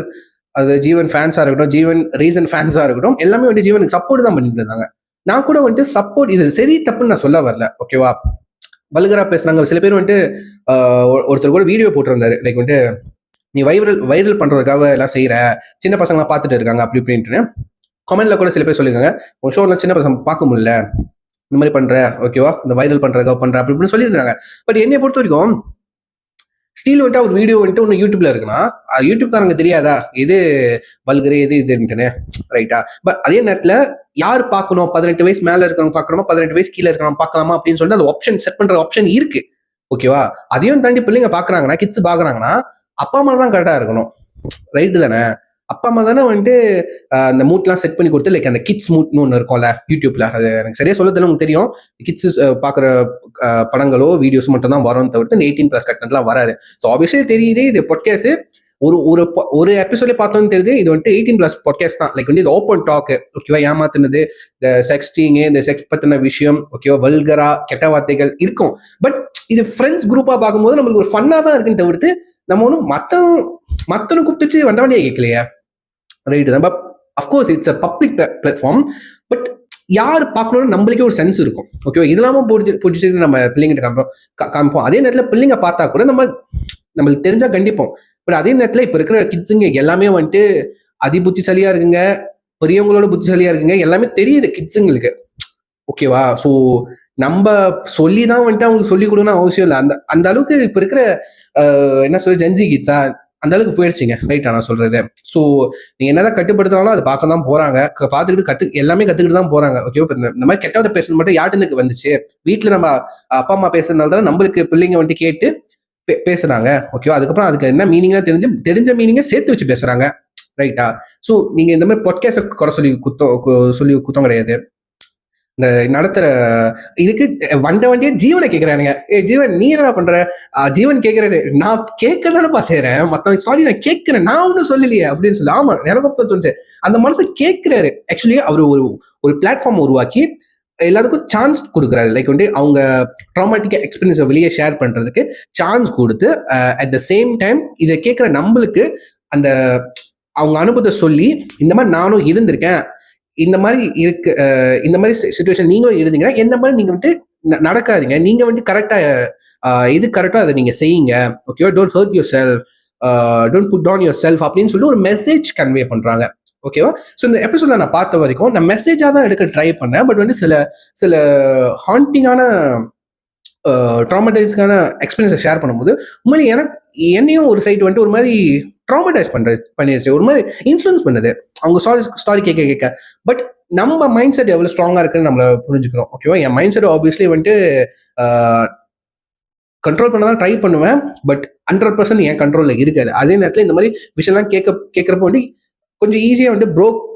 அது ஜீவன் ஃபேன்ஸா இருக்கட்டும், ஜீவன் ரீசன் ஃபேன்ஸா இருக்கட்டும், எல்லாமே வந்துட்டு ஜீவனுக்கு சப்போர்ட் தான் பண்ணிட்டு இருந்தாங்க. நான் கூட வந்துட்டு சப்போர்ட், இது சரி தப்புன்னு நான் சொல்ல வரல. ஓகேவா, வல்கரா பேசுறாங்க சில பேர் வந்துட்டு. ஒருத்தர் கூட வீடியோ போட்டிருந்தாரு, லைக் வந்துட்டு நீ வைரல் பண்றதுக்காக எல்லாம் செய்யற, சின்ன பசங்களாம் பார்த்துட்டு இருக்காங்க அப்படி இப்படின்ட்டு. கமெண்ட்ல கூட சில பேர் சொல்லியிருக்காங்க, உன் ஷோலாம் சின்ன பசங்க பார்க்க முடியல, இந்த மாதிரி பண்ற, ஓகேவா, இந்த வைரல் பண்றதுக்காக பண்ற அப்படி இப்படின்னு சொல்லியிருந்தாங்க. பட் என்னை பொறுத்த வரைக்கும் ஸ்டீல் வந்துட்டு ஒரு வீடியோ வந்துட்டு ஒன்று யூடியூப்ல இருக்குன்னா, யூடியூப்காரங்க தெரியாதா எது வல்கரு எது இதுன்ட்டுன்னு, ரைட்டா? பட் அதே நேரத்தில் யார் பார்க்கணும், 18 வயசு மேல இருக்கிறவங்க பார்க்கணுமா, 18 வயசு கீழே இருக்கிறவங்க பார்க்கலாமா அப்படின்னு சொல்லிட்டு அந்த ஆப்ஷன் செட் பண்ற ஆப்ஷன் இருக்கு. ஓகேவா, அதையும் தாண்டி பிள்ளைங்க பாக்குறாங்கன்னா, கிட்ஸ் பாக்குறாங்கன்னா அப்பா அம்மா தான் கரெக்டா இருக்கணும். ரைட்டு தானே? அப்பா அம்மா தானே வந்துட்டு அந்த மூட்லாம் செட் பண்ணி கொடுத்து, லைக் அந்த கிட்ஸ் மூட்னு ஒன்று இருக்கும்ல யூடியூப்ல, அது எனக்கு சரியா சொல்ல தெரியல, உங்களுக்கு தெரியும். கிட்ஸ் பாக்குற படங்களோ வீடியோஸ் மட்டும் தான் வரும் தவிர்த்து இந்த 18+ கண்டென்ட்லாம் வராது. ஸோ ஆப்வியஸ்லி தெரியுது இது பாட்காஸ்ட். ஒரு எபிசோட்ல பார்த்தோன்னு தெரியுது இது வந்துட்டு 18+ பாட்காஸ்ட் தான். லைக் வந்து இது ஓப்பன் டாக். ஓகேவா, ஏமாத்துனது, இந்த செக்ஸ்டிங், இந்த செக்ஸ் பத்தின விஷயம், ஓகேவா, வல்கரா கெட்ட வார்த்தைகள் இருக்கும். பட் இது ஃப்ரெண்ட்ஸ் குரூப்பா பார்க்கும்போது நம்மளுக்கு ஒரு ஃபன்னா தான் இருக்குன்னு தவிர்த்து நம்ம ஒன்றும் மத்தவனை கூப்பிட்டுச்சு வந்தவனே கேட்கலையா? ரைட் தான். But of course it's a public platform. But யார் பார்க்கணும்னு நம்மளுக்கே ஒரு சென்ஸ் இருக்கும். ஓகேவா, இதெல்லாம பிடிச்சிட்டு நம்ம பிள்ளைங்கிட்ட காமிப்போம். அதே நேரத்தில் பிள்ளைங்க பார்த்தா கூட நம்மளுக்கு தெரிஞ்சா கண்டிப்போம். பட் அதே நேரத்தில் இப்போ இருக்கிற கிட்ஸுங்க எல்லாமே வந்துட்டு புத்திசாலியா இருக்குங்க, பெரியவங்களோட புத்திசாலியா இருக்குங்க, எல்லாமே தெரியுது கிட்ஸுங்களுக்கு. ஓகேவா, ஸோ நம்ம சொல்லி தான் வந்துட்டு அவங்களுக்கு சொல்லிக் கொடுக்கணும் அவசியம் இல்லை. அந்த அளவுக்கு இப்போ இருக்கிற என்ன சொல்ற ஜென்சி கிட்ஸா அந்த அளவுக்கு போயிடுச்சுங்க. ரைட்டா நான் சொல்றது? ஸோ நீங்க என்னதான் கட்டுப்படுத்தினாலும் அதை பார்க்க தான் போறாங்க, பார்த்துக்கிட்டு எல்லாமே கத்துக்கிட்டு தான் போறாங்க. ஓகேவா, இந்த மாதிரி கெட்டவதை பேசுறது மட்டும் யாருன்னு வந்துச்சு? வீட்டுல நம்ம அப்பா அம்மா பேசுறதுனால தான் நம்மளுக்கு பிள்ளைங்க வந்துட்டு கேட்டு பேசுறாங்க. ஓகேவா, அதுக்கப்புறம் அதுக்கு என்ன மீனிங்லாம் தெரிஞ்ச மீனிங்கை சேர்த்து வச்சு பேசுறாங்க. ரைட்டா? ஸோ நீங்க இந்த மாதிரி பாட்காஸ்ட் குறை சொல்லி குத்தம் கிடையாது. இந்த நடத்துற இதுக்கு வண்டியே ஜீவனை கேட்கிறானுங்க. ஜீவன் நீ என்ன பண்ற? ஜீவன் கேட்கிறாரு, நான் கேட்கதானப்பா செய்யறேன், மத்தவங்க சாரி நான் கேட்கிறேன், நான் ஒன்னும் சொல்லலையே அப்படின்னு சொல்லி. ஆமா, எனக்கு தோணுச்சு அந்த மனசு கேட்கிறாரு. ஆக்சுவலி அவர் ஒரு பிளாட்ஃபார்ம் உருவாக்கி எல்லாருக்கும் சான்ஸ் கொடுக்குறாரு. லைக் வந்து அவங்க ட்ராமாட்டிக் எக்ஸ்பீரியன்ஸை வெளியே ஷேர் பண்றதுக்கு சான்ஸ் கொடுத்து, அட் த சேம் டைம் இதை கேட்கிற நம்மளுக்கு அந்த அவங்க அனுபவத்தை சொல்லி, இந்த மாதிரி நானும் இருந்திருக்கேன், இந்த மாதிரி இருக்கு, இந்த மாதிரி சிச்சுவேஷன் நீங்களும் இருந்தீங்கன்னா எந்த மாதிரி நீங்க வந்துட்டு நடக்காதீங்க, நீங்க வந்துட்டு கரெக்டா இது கரெக்டா அதை நீங்க செய்யுங்க. ஓகேவா, don't hurt yourself, don't put down yourself அப்படின்னு சொல்லி ஒரு மெசேஜ் கன்வே பண்றாங்க. ஓகேவா, ஸோ இந்த எபிசோட்ல நான் பார்த்த வரைக்கும் நான் மெசேஜா தான் எடுக்க ட்ரை பண்ணேன். பட் வந்து சில ஹாண்டிங்கான ட்ராமடைஸ்க்கான எக்ஸ்பீரியன்ஸை ஷேர் பண்ணும்போது உண்மையிலே என்னையும் ஒரு சைட் வந்துட்டு ஒரு மாதிரி ட்ராமடைஸ் பண்ணிருச்சு, ஒரு மாதிரி இன்ஃப்ளூயன்ஸ் பண்ணுது அவங்க ஸ்டாரி கேட்க. பட் நம்ம மைண்ட் செட் எவ்வளவு ஸ்ட்ராங்கா இருக்குன்னு நம்மள புரிஞ்சுக்கணும். ஓகேவா, என் மைண்ட் செட் ஆப்வியஸ்லி வந்துட்டு கண்ட்ரோல் பண்ண தான் ட்ரை பண்ணுவேன். பட் 100% என் கண்ட்ரோல்ல இருக்காது. அதே நேரத்தில் இந்த மாதிரி விஷயம்லாம் கேட்கறப்போ வந்து கொஞ்சம் ஈஸியாக வந்து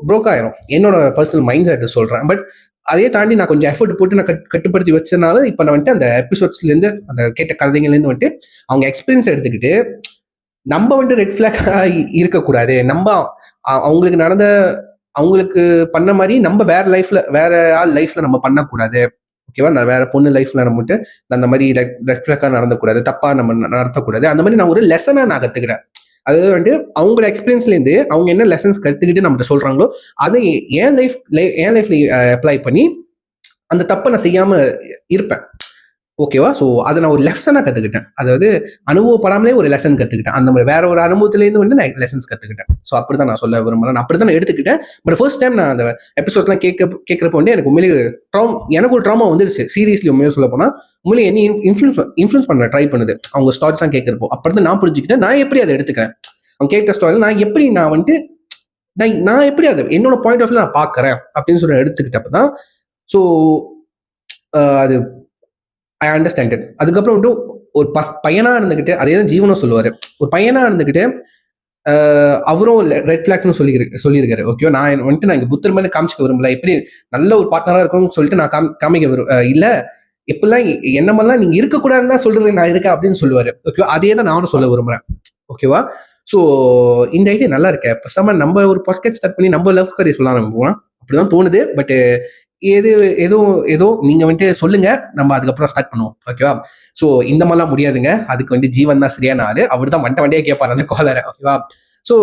ப்ரோக் ஆயிரும் என்னோட பர்சனல் மைண்ட் செட் சொல்றேன். பட் அதே தாண்டி நான் கொஞ்சம் எஃபர்ட் போட்டு நான் கட்டுப்படுத்தி வச்சதுனால இப்போ நான் வந்துட்டு அந்த எபிசோட்ஸ்லேருந்து, அந்த கேட்ட கதைகள்லேருந்து வந்துட்டு அவங்க எக்ஸ்பீரியன்ஸ் எடுத்துக்கிட்டு நம்ம வந்துட்டு ரெட் ஃபிளாகா இருக்கக்கூடாது, நம்ம அவங்களுக்கு பண்ண மாதிரி நம்ம வேற ஆள் லைஃப்ல நம்ம பண்ணக்கூடாது. ஓகேவா, நான் வேற பொண்ணு லைஃப்ல நம்மட்டு அந்த மாதிரி ரெட் ஃபிளாகா நடந்தக்கூடாது, தப்பா நம்ம நடத்தக்கூடாது. அந்த மாதிரி நான் ஒரு லெசனா நான் கத்துக்கிறேன். அதாவது வந்துட்டு அவங்களோட எக்ஸ்பீரியன்ஸ்லேருந்து அவங்க என்ன லெசன்ஸ் கற்றுக்கிட்டு நம்மகிட்ட சொல்றாங்களோ அதை என் லைஃப்ல அப்ளை பண்ணி அந்த தப்பை நான் செய்யாம இருப்பேன். ஓகேவா? ஸோ அதை நான் ஒரு லெசனாக கற்றுக்கிட்டேன். அதாவது அனுபவப்படாமலே ஒரு லெசன் கற்றுக்கிட்டேன். அந்த மாதிரி வேற ஒரு அனுபவத்துலேருந்து வந்து நான் லெசன்ஸ் கற்றுக்கிட்டேன். ஸோ அப்படி தான் நான் சொல்ல விரும்புகிறேன். நான் அப்படி தான் நான் எடுத்துக்கிட்டேன். பட் ஃபர்ஸ்ட் டைம் நான் அந்த எபிசோட்ஸ்லாம் கேட்குறப்ப வந்து எனக்கு உண்மையிலே எனக்கு ஒரு ட்ராமா வந்துருச்சு. சீரியஸ்லி உண்மையாக சொல்ல போனால் உண்மையிலே என்ன இன்ஃப்ளூன்ஸ் பண்ண ட்ரை பண்ணுது அவங்க ஸ்டாரிஸ்லாம் கேட்குறப்போ. அப்படி தான் நான் புரிஞ்சுக்கிட்டேன். நான் எப்படி அதை எடுத்துக்கிறேன், அவங்க கேட்ட ஸ்டாரியில் நான் வந்துட்டு நான் எப்படி அதை என்னோட பாயிண்ட் ஆஃப் வியூ நான் பார்க்குறேன் அப்படின்னு சொல்லி எடுத்துக்கிட்டப்ப தான் ஸோ அது ஐ அண்டர்ஸ்டாண்ட் இட். அதுக்கப்புறம் வந்து ஒரு பையனா இருந்துகிட்டு அதே தான் ஜீவனும் சொல்லுவாரு. ஒரு பையனா இருந்துகிட்டு அவரும் ரெட் ஃபிளாக்ஸ்னு சொல்லியிருக்காரு. ஓகே, நான் வந்துட்டு நான் இங்க புத்தர் மேலே காமிச்சிக்க விரும்பல, எப்படி நல்ல ஒரு பார்ட்னரா இருக்கும்னு சொல்லிட்டு நான் காமிக்க இல்ல எப்பெல்லாம் என்ன மாதிரிலாம் நீங்க இருக்கக்கூடாதுன்னு தான் சொல்றது நான் இருக்கேன் அப்படின்னு சொல்லுவாரு. ஓகேவா, அதே தான் நானும் சொல்ல விரும்புறேன். ஓகேவா, ஸோ இந்த ஐடியா நல்லா இருக்கேன். பேசாம நம்ம ஒரு பாட்காஸ்ட் ஸ்டார்ட் பண்ணி நம்ம லவ் கரியர் சொல்ல ஆரம்பிப்போம். அப்படிதான் தோணுது. பட் ஏதோ நீங்க வந்துட்டு சொல்லுங்க, நம்ம அதுக்கப்புறம் ஸ்டார்ட் பண்ணுவோம். ஓகேவா, ஸோ இந்த மாதிரிலாம் முடியாதுங்க, அதுக்கு வந்து ஜீவன் தான் சரியான ஆளு, அவர் தான் வண்டியா கேட்பாரு அந்த காலரை. ஓகேவா, ஸோ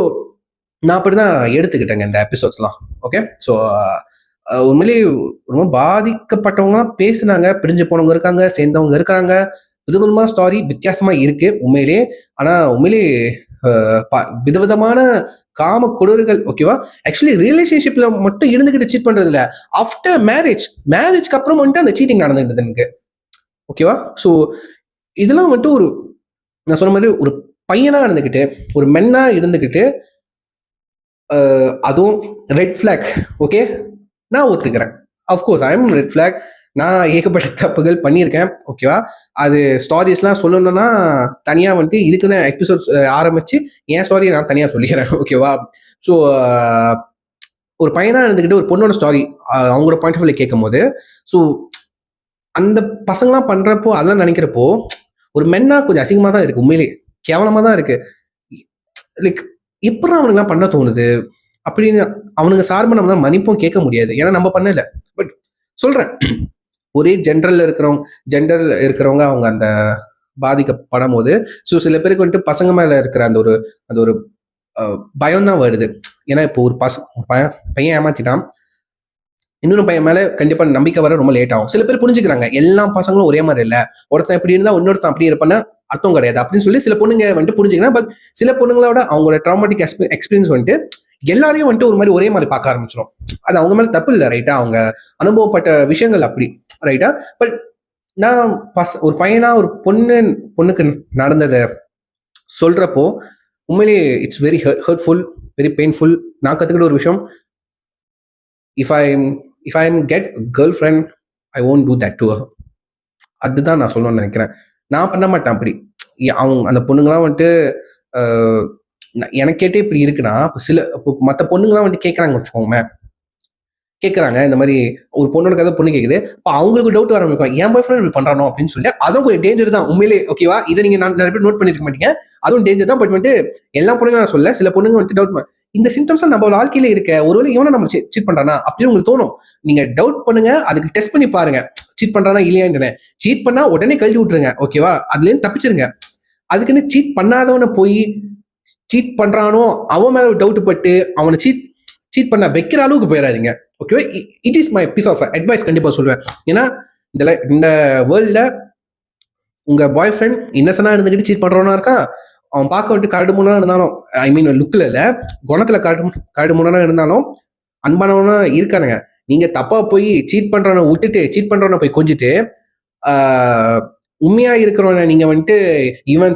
நான் அப்படிதான் எடுத்துக்கிட்டேங்க இந்த எபிசோட்ஸ்லாம். ஓகே, ஸோ உண்மையிலேயே ரொம்ப பாதிக்கப்பட்டவங்கலாம் பேசுனாங்க, பிரிஞ்சு போனவங்க இருக்காங்க, சேர்ந்தவங்க இருக்காங்க, விதவிதமான ஸ்டாரி வித்தியாசமா இருக்கு உண்மையிலே. ஆனா உண்மையிலே விதவிதமான காம கொடூறுகள். ஓகேவா, ஆக்சுவலி ரிலேஷன்ஷிப்ல மட்டும் இருந்துகிட்டு சீட் பண்றது இல்ல, ஆஃப்டர் மேரேஜ்க்கு அப்புறம் வந்துட்டு அந்த சீட்டிங் நடந்துகிட்டு எனக்கு. ஓகேவா, ஸோ இதெல்லாம் வந்துட்டு ஒரு நான் சொன்ன மாதிரி ஒரு பையனா இருந்துகிட்டு ஒரு மென்னா இருந்துகிட்டு அதுவும் ரெட் ஃபிளாக். ஓகே, நான் ஒத்துக்கிறேன். Of course I am red flag. நான் ஏகப்பட்ட தப்புகள் பண்ணியிருக்கேன். ஓகேவா, அது ஸ்டாரிஸ்லாம் சொல்லணும்னா தனியாக வந்துட்டு இதுக்குன்னு எபிசோட்ஸ் ஆரம்பிச்சு என் ஸ்டாரியை நான் தனியாக சொல்லிக்கிறேன். ஓகேவா, ஸோ ஒரு பையனாக இருந்துக்கிட்டு ஒரு பொண்ணோட ஸ்டாரி அவங்களோட பாயிண்ட் ஆஃப் வியூல கேட்கும் போது ஸோ அந்த பசங்களாம் பண்ணுறப்போ அதெல்லாம் நினைக்கிறப்போ ஒரு மென்னா கொஞ்சம் அசிங்கமாக தான் இருக்குது, உண்மையிலே கேவலமாக தான் இருக்குது. லைக் எப்படி அவனுங்கலாம் பண்ண தோணுது அப்படின்னு அவனுங்க சார்பாக நம்ம தான் மன்னிப்பும் கேட்க முடியாது, ஏன்னா நம்ம பண்ணல. பட் சொல்கிறேன், ஒரே ஜென்டரில் இருக்கிறவங்க அவங்க அந்த பாதிக்கப்படும் போது ஸோ சில பேருக்கு வந்துட்டு பசங்க மேலே இருக்கிற அந்த ஒரு பயம் தான் வருது. ஏன்னா இப்போ ஒரு பையன் ஏமாத்திட்டான், இன்னொரு பையன் மேலே கண்டிப்பாக நம்பிக்கை வர ரொம்ப லேட் ஆகும். சில பேர் புரிஞ்சுக்கிறாங்க எல்லா பசங்களும் ஒரே மாதிரி இல்லை, ஒருத்தன் எப்படி இருந்தால் இன்னொருத்தன் அப்படி இருப்பான்னு அர்த்தம் கிடையாது அப்படின்னு சொல்லி சில பொண்ணுங்க வந்துட்டு புரிஞ்சுக்கிறேன். பட் சில பொண்ணுங்களோட அவங்களோட ட்ராமாட்டிக் எக்ஸ்பீரியன்ஸ் வந்துட்டு எல்லாரையும் வந்துட்டு ஒரு மாதிரி ஒரே மாதிரி பார்க்க ஆரம்பிச்சிடும். அது அவங்க மேலே தப்பு இல்லை, ரைட்டா, அவங்க அனுபவப்பட்ட விஷயங்கள் அப்படி, ரைட்டா. பட் நான் ஒரு பையனா ஒரு பொண்ணுக்கு நடந்ததை சொல்றப்போ உண்மையிலேயே it's very hurtful, very painful. நான் கற்றுக்கிட்ட ஒரு விஷயம், if I get girl friend I won't do that to her. அதுதான் நான் சொல்லணும்னு நினைக்கிறேன். நான் பண்ண மாட்டேன் அப்படி. அவங்க அந்த பொண்ணுங்களாம் வந்துட்டு எனக்கு கேட்டே இப்படி இருக்குன்னா சில மற்ற பொண்ணுங்களாம் வந்துட்டு கேட்குறாங்க வச்சுக்கோங்க, கேட்குறாங்க இந்த மாதிரி ஒரு பொண்ணோட கதை பொண்ணு கேட்குது, இப்போ அவங்களுக்கு டவுட் வர ஆரம்பிக்கும், என் பாய் ஃப்ரெண்ட் இப்படி பண்ணுறானோ அப்படின்னு சொல்லி. அதுவும் ஒரு டேஞ்சர் தான் உண்மையிலே. ஓகேவா, இதை நீங்கள் நிறைய பேர் நோட் பண்ணிருக்க மாட்டீங்க, அதுவும் டேஞ்சர் தான். பட் வந்துட்டு எல்லா பொண்ணுங்க நான் சொல்ல, சில பொண்ணுங்க வந்துட்டு டவுட், இந்த சிம்டம்ஸ் நம்ம வாழ்க்கையில இருக்க, ஒருவேளை இவனை நம்ம சீட் பண்றானா அப்படின்னு உங்களுக்கு தோணும். நீங்க டவுட் பண்ணுங்க, அதுக்கு டெஸ்ட் பண்ணி பாருங்க, சீட் பண்றானா இல்லையான்னு. சீட் பண்ணா உடனே கழட்டி விட்டுருங்க. ஓகேவா, அதுல இருந்து தப்பிச்சிருங்க. அதுக்குன்னு சீட் பண்ணாதவனை போய் சீட் பண்றானோ அவன் மேல டவுட் பட்டு அவனை சீட் பண்ண வைக்கிற அளவுக்கு போயிடாதீங்க. ஓகேவா, it is my piece of advice, கண்டிப்பா சொல்லுவேன். ஏன்னா இந்த வேர்ல்ட்ல உங்க பாய் ஃப்ரெண்ட் இன்னசென்டா இருந்துகிட்டு சீட் பண்றவனா இருக்கா, அவன் பார்க்க வந்துட்டு கரடு முன்னா இருந்தாலும், ஐ மீன் லுக்கில் இல்லை, குணத்துல கரடு முன்னா இருந்தாலும் அன்பானவனா இருக்கானுங்க. நீங்க தப்பா போய் சீட் பண்றவனை விட்டுட்டு சீட் பண்றவனை போய் கொஞ்சிட்டு உண்மையா இருக்கிறவனை நீங்க வந்துட்டு இவன்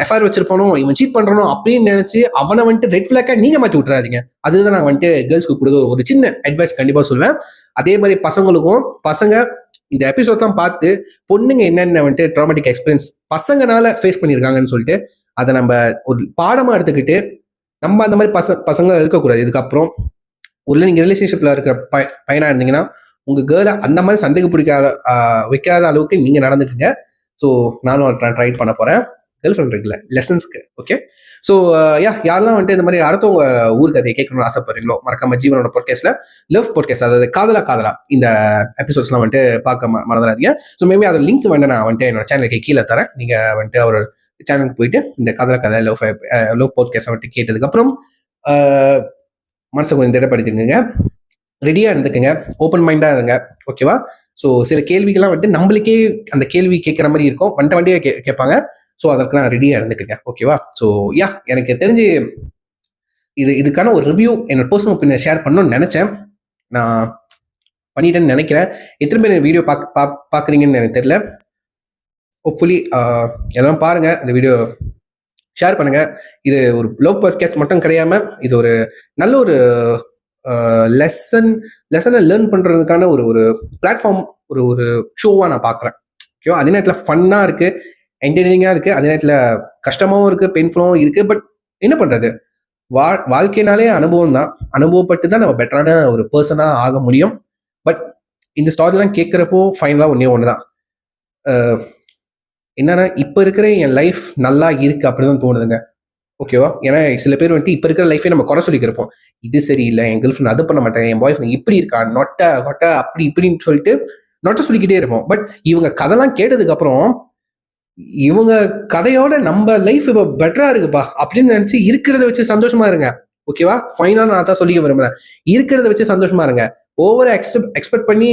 எஃப்ஐஆர் வச்சிருப்பானோ, இவன் சீட் பண்றானோ அப்படின்னு நினைச்சு அவனை வந்துட்டு ரெட் ஃபிளாக்கா நீங்க மாற்றி விட்டுறாதீங்க. அதுதான் நான் வந்துட்டு கேர்ள்ஸ்க்கு கொடுத்த ஒரு சின்ன அட்வைஸ் கண்டிப்பா சொல்லுவேன். அதே மாதிரி பசங்களுக்கும், பசங்க இந்த எபிசோட்லாம் பார்த்து பொண்ணுங்க என்னென்ன வந்துட்டு ட்ராமாட்டிக் எக்ஸ்பீரியன்ஸ் பசங்கனால ஃபேஸ் பண்ணியிருக்காங்கன்னு சொல்லிட்டு அதை நம்ம ஒரு பாடமா எடுத்துக்கிட்டு நம்ம அந்த மாதிரி பசங்க இருக்கக்கூடாது. இதுக்கப்புறம் ஒரு நீங்க ரிலேஷன்ஷிப்ல இருக்கிற பையனா இருந்தீங்கன்னா உங்க கேர்ளை அந்த மாதிரி சந்தேகம் பிடிக்காத வைக்காத அளவுக்கு நீங்க நடந்துக்குங்க. ஸோ நானும் ட்ரை பண்ண போறேன் கேர்ள் ஃப்ரெண்ட் இருக்குல்ல லெசன்ஸ்க்கு. ஓகே, ஸோ யாரெல்லாம் வந்துட்டு இந்த மாதிரி அடுத்தவங்க ஊர் கதையை கேட்கணும்னு ஆசைப்படுறீங்களோ மறக்காம ஜீவனோட பாட்காஸ்ட்ல லவ் பாட்காஸ்ட், அதாவது காதலா இந்த எபிசோட்ஸ்லாம் வந்துட்டு பார்க்க மறந்துடாதீங்க. ஸோ மேபி அதோட லிங்க் வந்து நான் வந்துட்டு என்னோட சேனலுக்கு கீழே தரேன். நீங்க வந்துட்டு அவர் சேனலுக்கு போயிட்டு இந்த கதை லவ் பாட்காஸ்ட் வந்துட்டு கேட்டதுக்கப்புறம் மனசை கொஞ்சம் திடப்படுத்திக்கங்க, ரெடியாக இருந்துக்குங்க, ஓப்பன் மைண்டாக இருங்க. ஓகேவா, ஸோ சில கேள்விகள்லாம் வந்துட்டு நம்மளுக்கே அந்த கேள்வி கேட்குற மாதிரி இருக்கும், வண்டியே கேட்பாங்க. ஸோ அதற்கெல்லாம் ரெடியாக இருந்துக்குங்க. ஓகேவா? ஸோ எனக்கு தெரிஞ்சு இதுக்கான ஒரு ரிவ்யூ என்னோட பர்சனல் ஒப்பீனியன் ஷேர் பண்ணணும்னு நினச்சேன். நான் பண்ணிட்டேன்னு நினைக்கிறேன். எத்தனை பேர் வீடியோ பார்க்குறீங்கன்னு எனக்கு தெரியல. ஹோப்ஃபுல்லி எல்லாம் பாருங்கள், இந்த வீடியோ ஷேர் பண்ணுங்கள். இது ஒரு லவ் பாட்காஸ்ட் மட்டும் கிடையாமல் இது ஒரு நல்ல ஒரு லெசனை லேர்ன் பண்ணுறதுக்கான ஒரு பிளாட்ஃபார்ம், ஒரு ஷோவாக நான் பார்க்குறேன். ஓகேவா? அதே நேரத்தில் ஃபன்னாக இருக்குது, என்டர்டெய்னிங்காக இருக்குது, அதே நேரத்தில் கஷ்டமாகவும் இருக்குது, பெயின்ஃபுல்லாகவும் இருக்குது. பட் என்ன பண்ணுறது, வாழ்க்கைனாலே அனுபவம் தான். அனுபவப்பட்டு தான் நம்ம பெட்டரான ஒரு பர்சனாக ஆக முடியும். பட் இந்த ஸ்டாரிலாம் கேட்குறப்போ ஃபைனலாக ஒன்று தான், என்னன்னா இப்போ இருக்கிற என் லைஃப் நல்லா இருக்கு அப்படின்னு தான் தோணுதுங்க. ஓகேவா? ஏன்னா சில பேர் வந்துட்டு இப்போ இருக்கிற லைஃபே நம்ம குறை சொல்லிக்கிறப்போம். இது சரியில்லை, என் கேர்ள் ஃப்ரெண்ட் அது பண்ண மாட்டேன், என் பாய் ஃப்ரெண்ட் இப்படி இருக்கா, நொட்டை அப்படி இப்படின்னு சொல்லிட்டு நொட்டை சொல்லிக்கிட்டே இருப்போம். பட் இவங்க கதைலாம் கேட்டதுக்கு அப்புறம் இவங்க கதையோட நம்ம லைஃப் இப்போ பெட்டரா இருக்குப்பா அப்படின்னு நினைச்சு இருக்கிறத வச்சு சந்தோஷமா இருங்க. ஓகேவா? ஃபைனலா நான் தான் சொல்லிக்க விரும்புறேன், இருக்கிறத வச்சு சந்தோஷமா இருங்க. ஓவரா எக்ஸ்பெக்ட் பண்ணி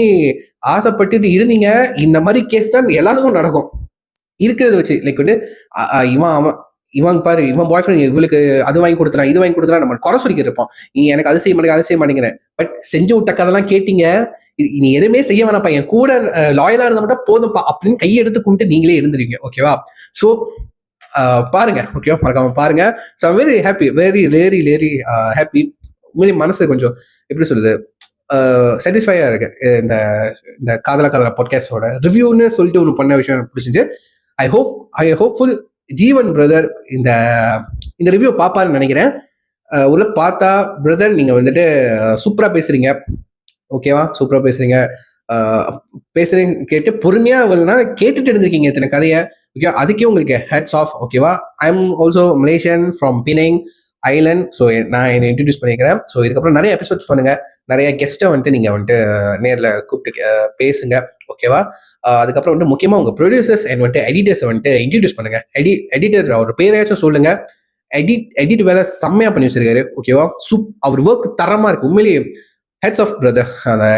ஆசைப்பட்டு இருந்தீங்க, இந்த மாதிரி கேஸ் தான் எல்லாருக்கும் நடக்கும். இருக்கிறத வச்சு லைக் வந்து இவன் பாரு, இவன் பாய் ஃப்ரெண்ட் இவளுக்கு அது வாங்கி கொடுத்துறான், இது வாங்கி கொடுத்துறான், நம்ம குறை சொல்லிக்கிட்டு இருப்போம். நீ எனக்கு அது செய்ய மாட்டேங்கிறேன். பட் செஞ்சு விட்ட கதெல்லாம் கேட்டீங்க, நீ எதுவுமே செய்ய வேணாப்பா, என் கூட லாயலா இருந்தா மட்டும் போதும்ப்பா அப்படின்னு கையெடுத்து கும்பிட்டு நீங்களே இருந்துருவீங்க. ஓகேவா? ஸோ பாருங்க. ஓகேவா? மறக்காம பாருங்க. So very happy, very very very happy. உண்மையிலே மனசு கொஞ்சம் எப்படி சொல்லுது, சாட்டிஸ்ஃபையா இருக்கு. இந்த காதலா பாட்காஸ்டோட ரிவ்யூன்னு சொல்லிட்டு ஒன்று பண்ண விஷயம் எனக்கு பிடிச்சிச்சு. ஐ ஹோப்ஃபுல் ஜீவன் பிரதர் இந்த ரிவ்யூ பார்ப்பாருன்னு நினைக்கிறேன். உள்ள பார்த்தா பிரதர் நீங்க வந்துட்டு சூப்பரா பேசுறீங்க. ஓகேவா? சூப்பரா பேசுறீங்க. கேட்டு பொறுமையா கேட்டுட்டு இருந்திருக்கீங்க இத்தனை கதையை. ஓகே, அதுக்கே உங்களுக்கு ஹேட்ஸ் ஆஃப். ஓகேவா? I am also Malaysian from Penang Island. So நான் என்னை இன்ட்ரடியூஸ் பண்ணிக்கிறேன். ஸோ இதுக்கப்புறம் நிறைய எபிசோட்ஸ் பண்ணுங்க, நிறைய கெஸ்ட்டை வந்துட்டு நீங்கள் வந்துட்டு நேரில் கூப்பிட்டு பேசுங்க. ஓகேவா? அதுக்கப்புறம் வந்துட்டு முக்கியமாக உங்கள் ப்ரொடியூசர்ஸ் அண்ட் வந்துட்டு எடிட்டர்ஸை வந்துட்டு இன்ட்ரடியூஸ் பண்ணுங்க. எடிட்டர் அவர் பேரையாச்சும் சொல்லுங்க. எடிட் வேலை செம்மையாக பண்ணி வச்சிருக்காரு. ஓகேவா? அவர் ஒர்க் தரமாக இருக்கு. உண்மையிலேயே ஹேட்ஸ் ஆஃப் பிரதர். அதை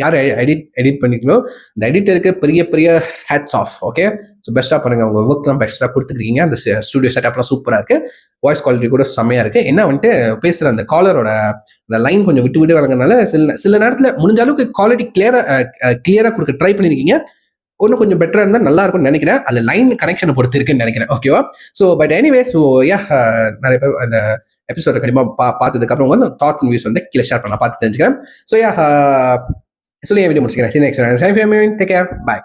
யார் எடிட் பண்ணிக்கணும், இந்த எடிட்டருக்கு பெரிய பெரிய ஹேட்ஸ் ஆஃப். ஓகே, ஸோ பெஸ்ட்டாக பண்ணுங்க, உங்கள் ஒர்க்லாம் பெஸ்ட்டாக கொடுத்துருக்கீங்க. அந்த ஸ்டுடியோ செட்டப்லாம் சூப்பராக இருக்கு, வாய்ஸ் குவாலிட்டி கூட செம்மையாக இருக்கு. என்ன வந்துட்டு பேசுகிற அந்த காலரோட அந்த லைன் கொஞ்சம் விட்டு வழங்குறதுனால சில நேரத்தில் முடிஞ்ச அளவுக்கு குவாலிட்டி கிளியராக கொடுக்க ட்ரை பண்ணியிருக்கீங்க. ஒன்றும் கொஞ்சம் பெட்டராக இருந்தால் நல்லா இருக்கும்னு நினைக்கிறேன். அது லைன் கனெக்ஷனை பொறுத்து இருக்குன்னு நினைக்கிறேன். ஓகேவா? ஸோ பட் எனிவே, ஸோ நிறைய பேர் அந்த எபிசோட கண்டிப்பாக பார்த்ததுக்கப்புறம் வந்து தாட்ஸ் அண்ட் வியூஸ் வந்து கீழே ஷேர் பண்ண பார்த்து தெரிஞ்சுக்கிறேன். ஸோ சொல்லி என் வீடியோ முடிச்சுக்கிறேன். டேக் கேர், பாய்.